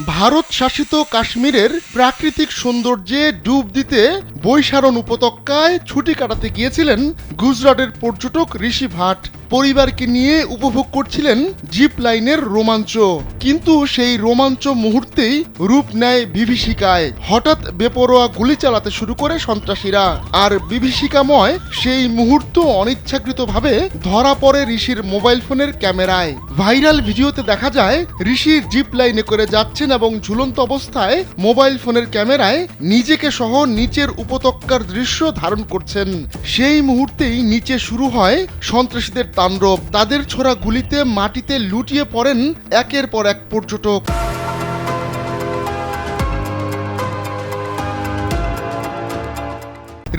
ভারত শাসিত কাশ্মীরের প্রাকৃতিক সৌন্দর্যে ডুব দিতে বৈশারণ উপত্যকায় ছুটি কাটাতে গিয়েছিলেন গুজরাটের পর্যটক ঋষি ভাট। পরিবারকে নিয়ে উপভোগ করছিলেন জিপ লাইনের রোমাঞ্চ, কিন্তু সেই রোমাঞ্চ মুহূর্তেই রূপ নেয় বিভীষিকায়। হঠাৎ বেপরোয়া গুলি চালাতে শুরু করে সন্ত্রাসীরা, আর বিভীষিকাময় সেই মুহূর্ত অনিচ্ছাকৃতভাবে ধরা পড়ে ঋষির মোবাইল ফোনের ক্যামেরায়। ভাইরাল ভিডিওতে দেখা যায় ঋষি জিপ লাইনে করে যাচ্ছেন এবং ঝুলন্ত অবস্থায় মোবাইল ফোনের ক্যামেরায় নিজেকে সহ নিচের উপত্যকার দৃশ্য ধারণ করছেন। সেই মুহূর্তেই নিচে শুরু হয় সন্ত্রাসীদের তাণ্ডব। তাদের ছোড়া গুলিতে মাটিতে লুটিয়ে পড়েন একের পর এক পর্যটক।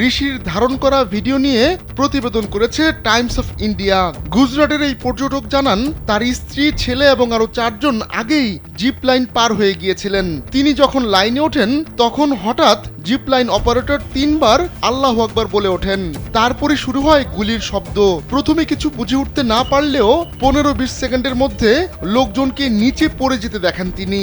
ঋষির ধারণ করা ভিডিও নিয়ে প্রতিবেদন করেছে টাইমস অফ ইন্ডিয়া। গুজরাটের এই পর্যটক জানান, তার স্ত্রী, ছেলে এবং আরো 4 জন আগেই জিপ লাইন পার হয়ে গিয়েছিলেন। তিনি যখন লাইনে ওঠেন তখন হঠাৎ জিপ লাইন অপারেটর 3 বার আল্লাহু আকবার বলে ওঠেন। তারপরে শুরু হয় গুলির শব্দ। প্রথমে কিছু বুঝে উঠতে না পারলেও 15-20 সেকেন্ডের মধ্যে লোকজনকে নিচে পড়ে যেতে দেখেন তিনি।